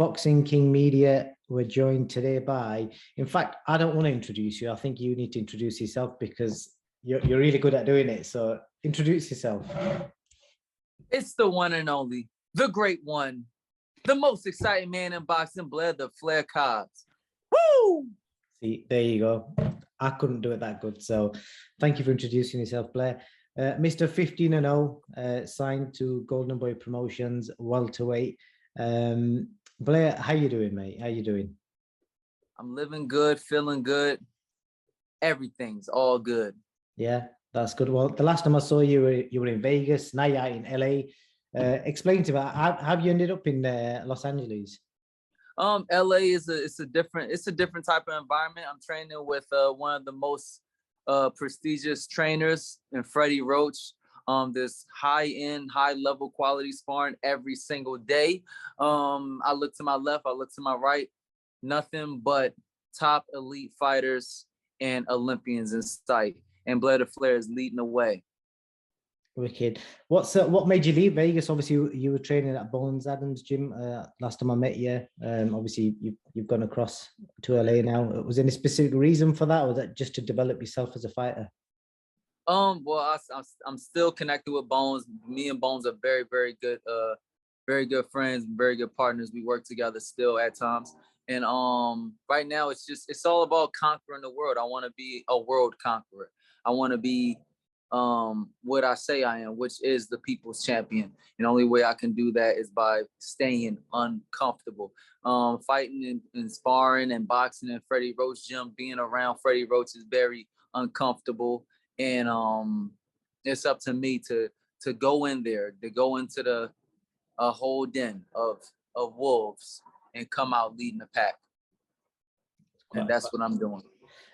Boxing King Media. We're joined today by, in fact, I don't want to introduce you. I think you need to introduce yourself because you're really good at doing it. So introduce yourself. It's the one and only, the great one, the most exciting man in boxing, Blair, the Flair Cobbs. Woo! See, there you go. I couldn't do it that good. So thank you for introducing yourself, Blair. Mr. 15-0, signed to Golden Boy Promotions, welterweight. Blair, how you doing, mate? How you doing? I'm living good, feeling good. Everything's all good. Yeah, that's good. Well, the last time I saw you, you were in Vegas. Now you're out in LA. Explain to me, how have you ended up in Los Angeles? LA is a different type of environment. I'm training with one of the most prestigious trainers in Freddie Roach. This high-end, high-level quality sparring every single day. I look to my left, I look to my right, nothing but top elite fighters and Olympians in sight. And Blair the Flair is leading the way. Wicked. What made you leave Vegas? Obviously, you were training at Bones Adams gym last time I met you. Obviously, you've gone across to LA now. Was there any specific reason for that, or was that just to develop yourself as a fighter? Well, I'm still connected with Bones. Me and Bones are very, very good friends, very good partners. We work together still at times. And right now it's all about conquering the world. I want to be a world conqueror. I want to be what I say I am, which is the people's champion. And the only way I can do that is by staying uncomfortable. Fighting and sparring and boxing in Freddie Roach gym, being around Freddie Roach is very uncomfortable. And it's up to me to go in there, to go into a whole den of wolves and come out leading the pack. And that's what I'm doing.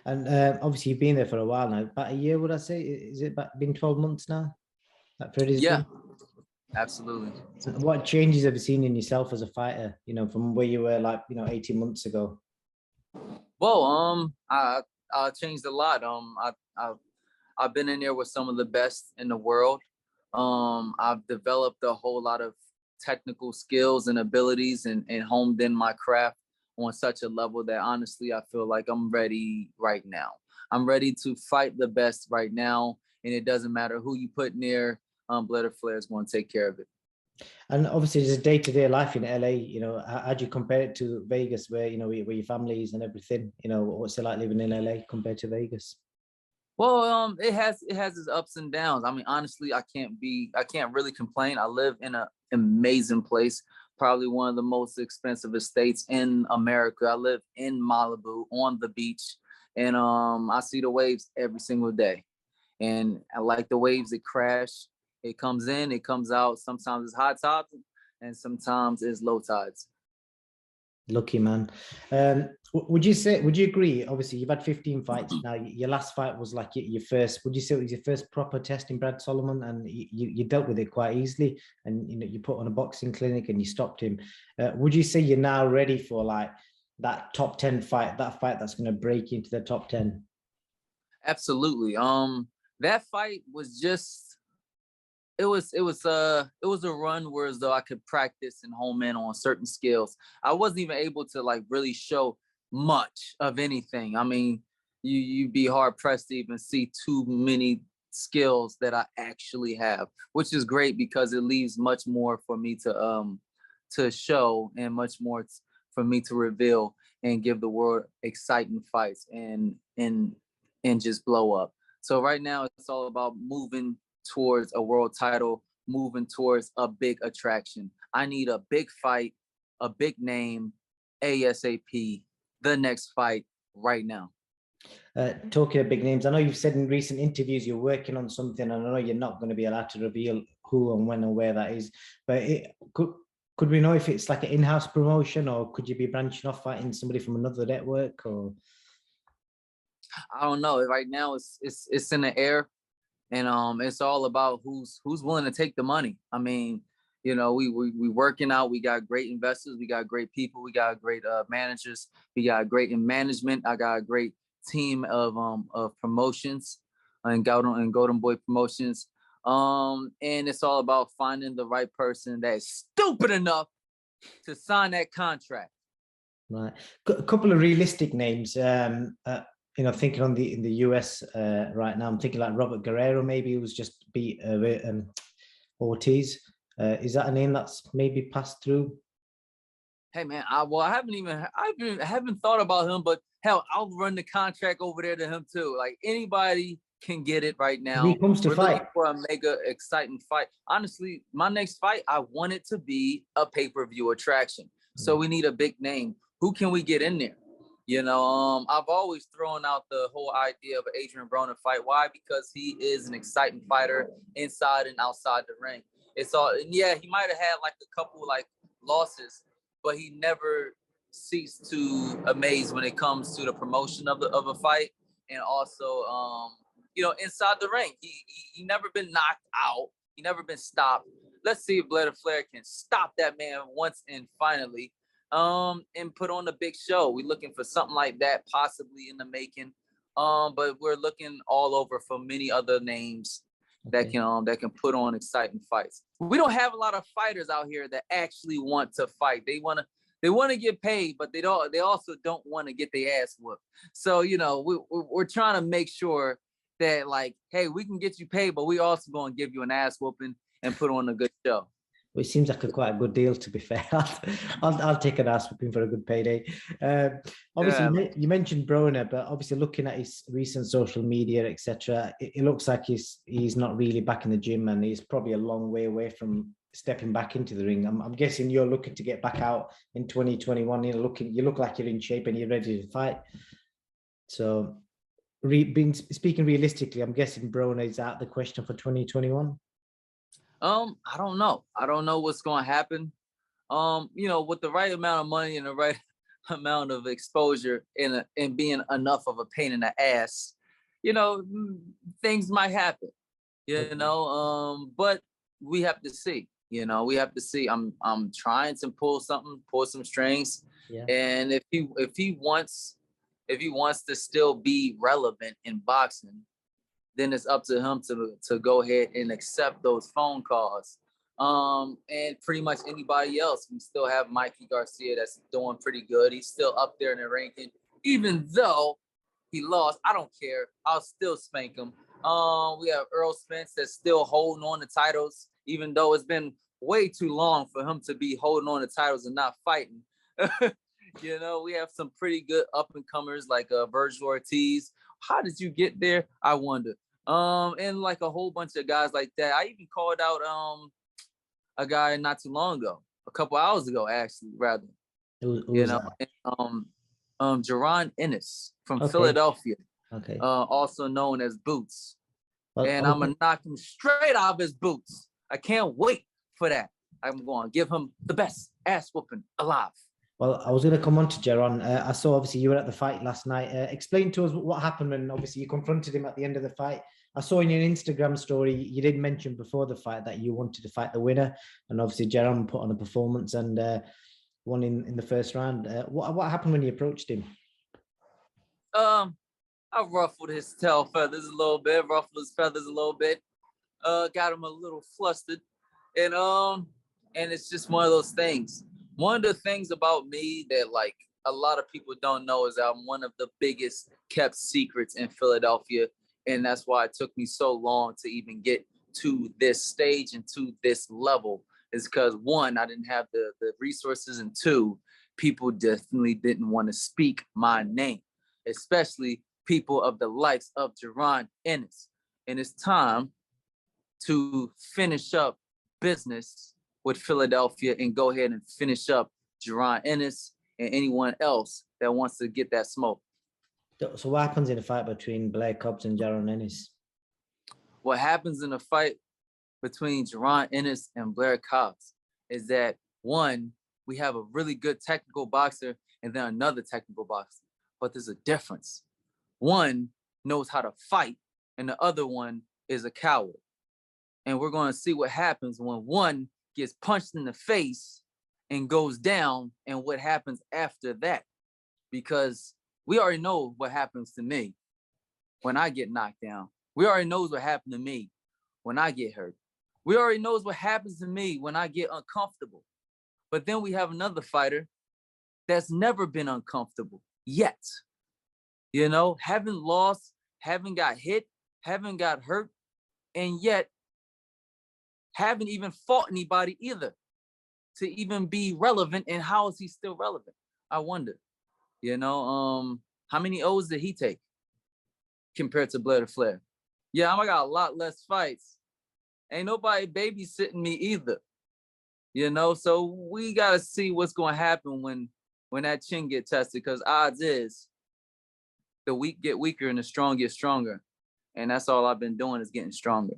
And obviously you've been there for a while now, about a year, would I say? Is it been 12 months now? Yeah, absolutely. So what changes have you seen in yourself as a fighter, from where you were 18 months ago? Well, I changed a lot. I've been in there with some of the best in the world. I've developed a whole lot of technical skills and abilities and honed in my craft on such a level that honestly, I feel like I'm ready right now. I'm ready to fight the best right now. And it doesn't matter who you put near, Blair the Flair is going to take care of it. And obviously there's day-to-day life in LA, how do you compare it to Vegas where, where your family is and everything, what's it like living in LA compared to Vegas? Well, it has its ups and downs. I mean, honestly, I can't really complain. I live in an amazing place, probably one of the most expensive estates in America. I live in Malibu on the beach, and I see the waves every single day. And I like the waves that crash. It comes in, it comes out. Sometimes it's high tides, and sometimes it's low tides. Lucky man. Would you agree? Obviously, you've had 15 fights now. Your last fight was like your first. Would you say it was your first proper test in Brad Solomon, and you dealt with it quite easily? And you put on a boxing clinic and you stopped him. Would you say you're now ready for like that top 10 fight, that fight that's going to break into the top 10? Absolutely. That fight was just. It was a run where as though I could practice and home in on certain skills. I wasn't even able to like really show much of anything. I mean, you'd be hard pressed to even see too many skills that I actually have, which is great because it leaves much more for me to show and much more for me to reveal and give the world exciting fights and just blow up. So right now it's all about moving towards a world title, moving towards a big attraction. I need a big fight, a big name, ASAP, the next fight right now. Talking of big names, I know you've said in recent interviews you're working on something, and I know you're not going to be allowed to reveal who and when and where that is, but could we know if it's like an in-house promotion, or could you be branching off fighting somebody from another network? Or I don't know. Right now it's in the air. And it's all about who's willing to take the money. I mean, we working out. We got great investors. We got great people. We got great managers. We got great in management. I got a great team of promotions and Golden Boy Promotions. And it's all about finding the right person that is stupid enough to sign that contract. Right. A couple of realistic names. Thinking on in the US right now, I'm thinking like Robert Guerrero, maybe, who was just beat Ortiz. Is that a name that's maybe passed through? Hey man, I haven't thought about him, but hell, I'll run the contract over there to him too. Like anybody can get it right now. He comes to fight looking for a mega exciting fight. Honestly, my next fight, I want it to be a pay-per-view attraction. So we need a big name. Who can we get in there? I've always thrown out the whole idea of an Adrien Broner fight. Why? Because he is an exciting fighter inside and outside the ring. It's all, and yeah, he might have had like a couple like losses, but he never ceased to amaze when it comes to the promotion of a fight, and also inside the ring. He never been knocked out. He never been stopped. Let's see if Blair can stop that man once and finally, and put on a big show. We're looking for something like that, possibly in the making. But we're looking all over for many other names that can put on exciting fights. We don't have a lot of fighters out here that actually want to fight. They want to get paid, but they also don't want to get their ass whooped. So we're trying to make sure that, like, hey, we can get you paid, but we also going to give you an ass whooping and put on a good show. Well, it seems like quite a good deal, to be fair. I'll take an ass whooping for a good payday. Obviously, you mentioned Broner, but obviously looking at his recent social media, etc., it looks like he's not really back in the gym, and he's probably a long way away from stepping back into the ring. I'm guessing you're looking to get back out in 2021. You look like you're in shape and you're ready to fight. So, speaking realistically, I'm guessing Broner is out the question for 2021. I don't know. I don't know what's going to happen. With the right amount of money and the right amount of exposure and being enough of a pain in the ass, things might happen. But we have to see. We have to see. I'm trying to pull some strings, and if he wants to still be relevant in boxing, then it's up to him to go ahead and accept those phone calls. And pretty much anybody else. We still have Mikey Garcia that's doing pretty good. He's still up there in the ranking. Even though he lost, I don't care. I'll still spank him. We have Earl Spence that's still holding on to titles, even though it's been way too long for him to be holding on to titles and not fighting. We have some pretty good up-and-comers like Virgil Ortiz. How did you get there? I wonder. And like a whole bunch of guys like that. I even called out a guy not too long ago, a couple hours ago, actually, rather. Jaron Ennis from Philadelphia, also known as Boots. And I'm gonna knock him straight out of his boots. I can't wait for that. I'm going to give him the best ass whooping alive. Well, I was going to come on to Jaron. I saw, obviously, you were at the fight last night. Explain to us what happened when, obviously, you confronted him at the end of the fight. I saw in your Instagram story, you did mention before the fight that you wanted to fight the winner. And obviously, Jaron put on a performance and won in the first round. What happened when you approached him? I ruffled his tail feathers a little bit, got him a little flustered. And it's just one of those things. One of the things about me that, like, a lot of people don't know is that I'm one of the biggest kept secrets in Philadelphia. And that's why it took me so long to even get to this stage and to this level, is because, one, I didn't have the resources, and two, people definitely didn't want to speak my name, especially people of the likes of Jaron Ennis. And it's time to finish up business with Philadelphia and go ahead and finish up Jaron Ennis and anyone else that wants to get that smoke. So what happens in a fight between Blair, Cobbs and Jaron Ennis? What happens in a fight between Jaron Ennis and Blair Cobbs is that, one, we have a really good technical boxer and then another technical boxer, but there's a difference. One knows how to fight and the other one is a coward. And we're going to see what happens when one gets punched in the face and goes down, and what happens after that. Because we already know what happens to me when I get knocked down. We already know what happened to me when I get hurt. We already know what happens to me when I get uncomfortable. But then we have another fighter that's never been uncomfortable yet. You know, haven't lost, haven't got hit, haven't got hurt, and yet haven't even fought anybody either to even be relevant. And how is he still relevant? I wonder. You know, how many O's did he take compared to Blair to Flair? Yeah, I got a lot less fights. Ain't nobody babysitting me either. You know, so we gotta see what's gonna happen when that chin get tested, because odds is the weak get weaker and the strong get stronger. And that's all I've been doing is getting stronger.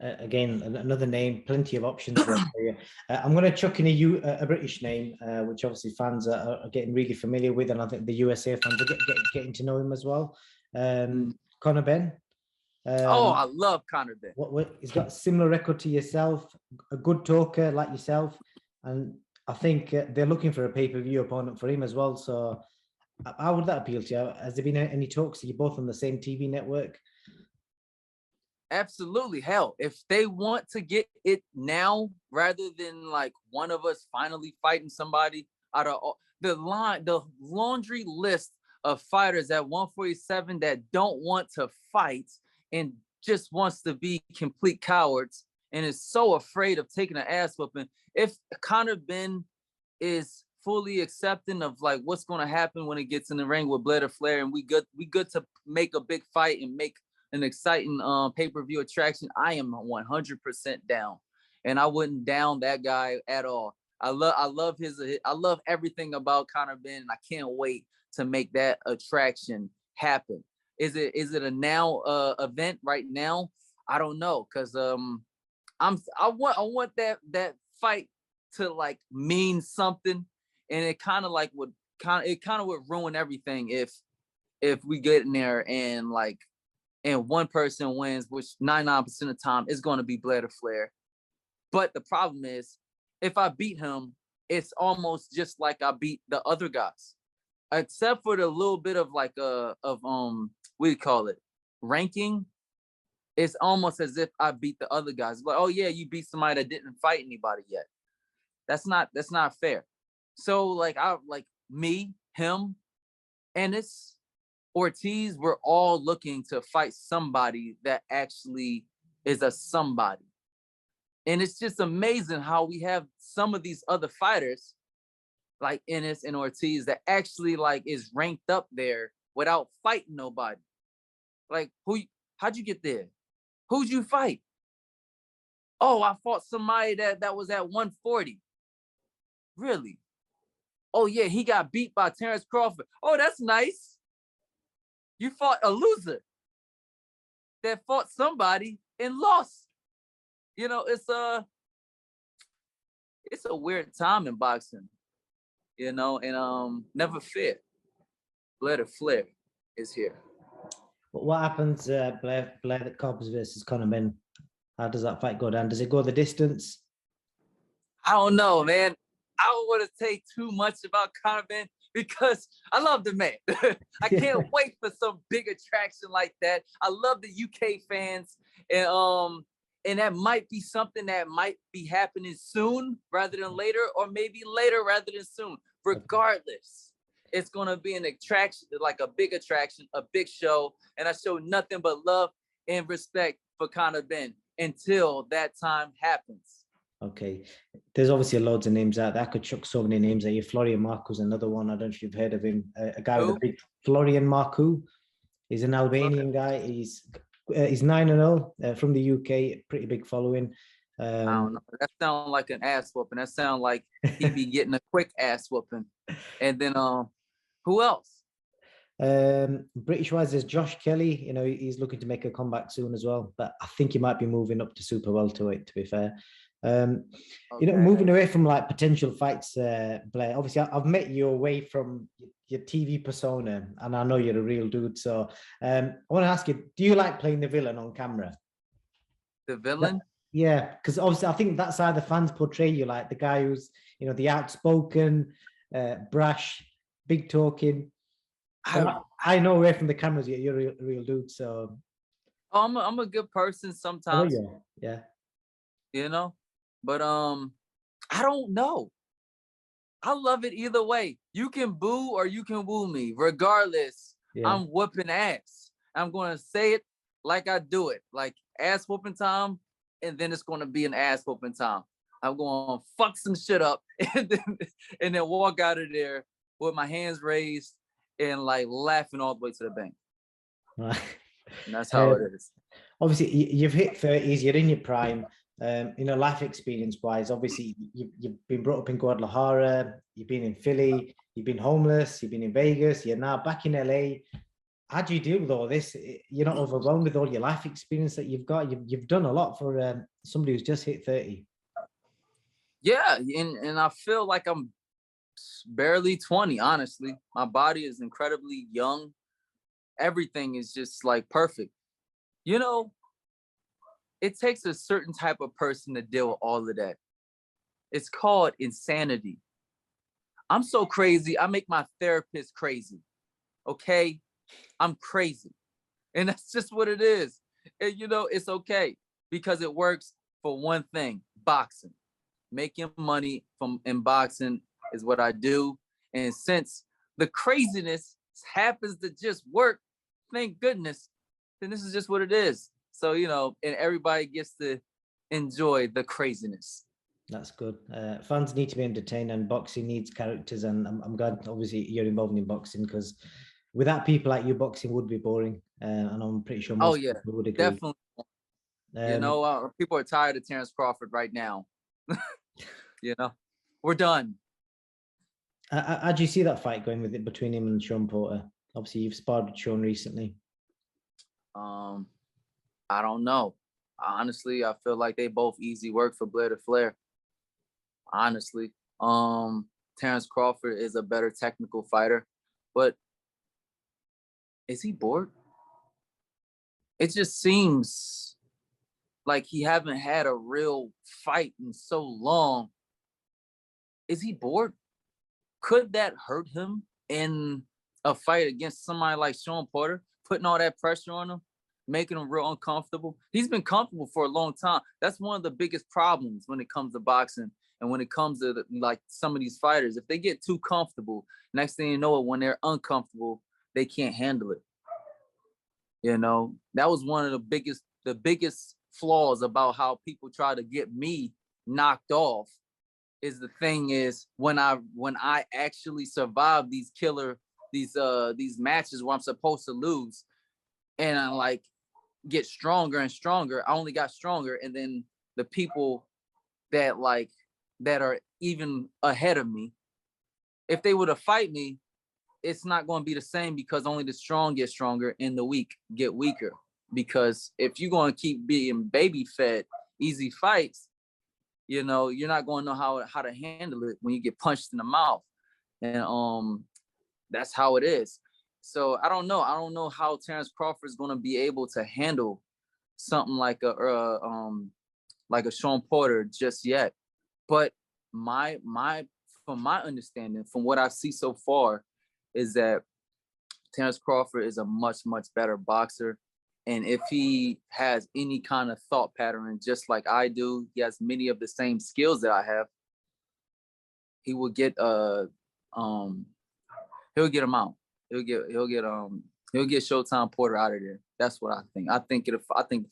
Again, another name, plenty of options there for you. I'm going to chuck in a British name, which obviously fans are getting really familiar with, and I think the USA fans are getting to know him as well. Conor Benn. I love Conor Benn. He's got a similar record to yourself, a good talker like yourself, and I think they're looking for a pay-per-view opponent for him as well. So how would that appeal to you? Has there been any talks? Are you both on the same TV network? Absolutely. Hell, if they want to get it now rather than like one of us finally fighting somebody out of the laundry list of fighters at 147 that don't want to fight and just wants to be complete cowards and is so afraid of taking an ass whooping. If Conor Benn is fully accepting of like what's going to happen when it gets in the ring with Blair to Flair, and we good to make a big fight and make an exciting pay-per-view attraction, I am 100% down, and I wouldn't down that guy at all. I love everything about Conor Benn, and I can't wait to make that attraction happen. Is it a now event right now? I don't know, because I want that fight to like mean something, and it kind of would ruin everything if we get in there and one person wins, which 99% of the time is going to be Blair to Flair. But the problem is, if I beat him, it's almost just like I beat the other guys, except for the little bit of like what do you call it, ranking. It's almost as if I beat the other guys. Like, oh yeah, you beat somebody that didn't fight anybody yet. That's not fair. So like me, him, Ennis, Ortiz, we're all looking to fight somebody that actually is a somebody. And it's just amazing how we have some of these other fighters like Ennis and Ortiz that actually like is ranked up there without fighting nobody. Like, how'd you get there? Who'd you fight? Oh, I fought somebody that was at 140. Really? Oh yeah, he got beat by Terrence Crawford. Oh, that's nice. You fought a loser that fought somebody and lost. You know, it's a weird time in boxing, you know, and never fear. Blair to Flair is here. What happens, Blair the Cobbs versus Conor Benn? How does that fight go down? Does it go the distance? I don't know, man. I don't want to say too much about Conor Benn because I love the man. I can't wait for some big attraction like that. I love the UK fans, and that might be something that might be happening soon rather than later, or maybe later rather than soon. Regardless, it's gonna be an attraction, like a big attraction, a big show, and I show nothing but love and respect for Conor Benn until that time happens. Okay, there's obviously loads of names out there. I could chuck so many names at you. Florian Marcu's another one. I don't know if you've heard of him. A guy with a big Florian Marcu. He's an Albanian guy. He's 9-0 from the UK. Pretty big following. I don't know. That sounds like an ass whooping. That sounds like he'd be getting a quick ass whooping. And then who else? British wise, there's Josh Kelly. You know, he's looking to make a comeback soon as well. But I think he might be moving up to super welterweight, to be fair. You know, moving away from like potential fights, Blair, obviously I've met you away from your TV persona, and I know you're a real dude. So I want to ask you, do you like playing the villain on camera? The villain? Yeah, because obviously I think that's how the fans portray you, like the guy who's, you know, the outspoken, brash, big talking. I know away from the cameras you're a real dude. So I'm a good person sometimes. Yeah. You know, but I don't know. I love it either way. You can boo or you can woo me. Regardless, I'm whooping ass. I'm going to say it like I do it. Like ass whooping time, and then it's going to be an ass whooping time. I'm going to fuck some shit up and then walk out of there with my hands raised and like laughing all the way to the bank. Right. And that's how it is. Obviously, you've hit 30s, you're in your prime. Life experience wise, obviously you've been brought up in Guadalajara, you've been in Philly, you've been homeless, you've been in Vegas, you're now back in LA. How do you deal with all this? You're not overwhelmed with all your life experience that you've got. You've done a lot for somebody who's just hit 30. Yeah, and I feel like I'm barely 20, honestly. My body is incredibly young. Everything is just like perfect. It takes a certain type of person to deal with all of that. It's called insanity. I'm so crazy, I make my therapist crazy. Okay? I'm crazy. And that's just what it is. And it's okay because it works for one thing, boxing. Making money in boxing is what I do. And since the craziness happens to just work, thank goodness, then this is just what it is. So, and everybody gets to enjoy the craziness. That's good. Fans need to be entertained, and boxing needs characters. And I'm glad, obviously, you're involved in boxing, because without people like you, boxing would be boring. And I'm pretty sure most people would agree. Definitely. People are tired of Terrence Crawford right now. We're done. How do you see that fight going between him and Sean Porter? Obviously, you've sparred with Sean recently. I don't know. Honestly, I feel like they both easy work for Blair to Flair. Honestly, Terrence Crawford is a better technical fighter, but is he bored? It just seems like he haven't had a real fight in so long. Is he bored? Could that hurt him in a fight against somebody like Sean Porter, putting all that pressure on him, making him real uncomfortable? He's been comfortable for a long time. That's one of the biggest problems when it comes to boxing and when it comes to like some of these fighters. If they get too comfortable, next thing you know, when they're uncomfortable, they can't handle it. That was one of the biggest flaws about how people try to get me knocked off. Is the thing is when I actually survive these matches where I'm supposed to lose, and I like get stronger and stronger. I only got stronger, and then the people that are even ahead of me, if they were to fight me, it's not going to be the same, because only the strong get stronger and the weak get weaker. Because if you're going to keep being baby fed easy fights, you're not going to know how to handle it when you get punched in the mouth. And that's how it is. So I don't know how Terrence Crawford is going to be able to handle something like a Sean Porter just yet. But from my understanding, from what I see so far, is that Terrence Crawford is a much, much better boxer. And if he has any kind of thought pattern, just like I do, he has many of the same skills that I have, he will get he'll get him out. He'll get Showtime Porter out of there. That's what I think. I think the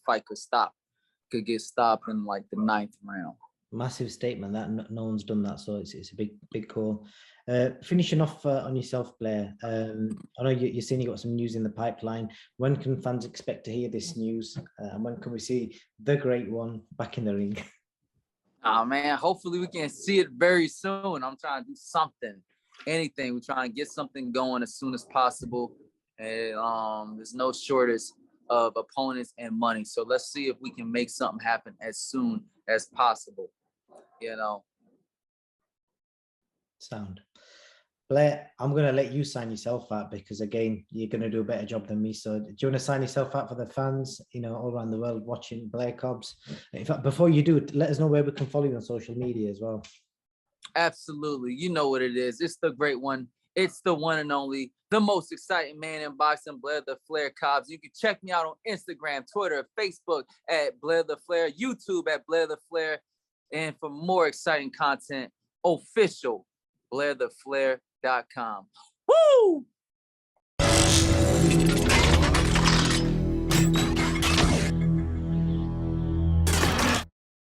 fight could get stopped in like the 9th round. Massive statement that no one's done that, so it's a big call. Finishing off on yourself, Blair. I know you're saying you got some news in the pipeline. When can fans expect to hear this news? And when can we see the great one back in the ring? Oh man, hopefully we can see it very soon. I'm trying to do something, anything. We're trying to get something going as soon as possible. And there's no shortage of opponents and money. So let's see if we can make something happen as soon as possible. Sound. Blair, I'm going to let you sign yourself out, because again, you're going to do a better job than me. So do you want to sign yourself out for the fans, all around the world watching Blair Cobbs? In fact, before you do, let us know where we can follow you on social media as well. Absolutely. You know what it is. It's the great one. It's the one and only, the most exciting man in boxing, Blair the Flair Cobbs. You can check me out on Instagram, Twitter, Facebook at Blair the Flair, YouTube at Blair the Flair. And for more exciting content, official BlairTheFlair.com. Woo!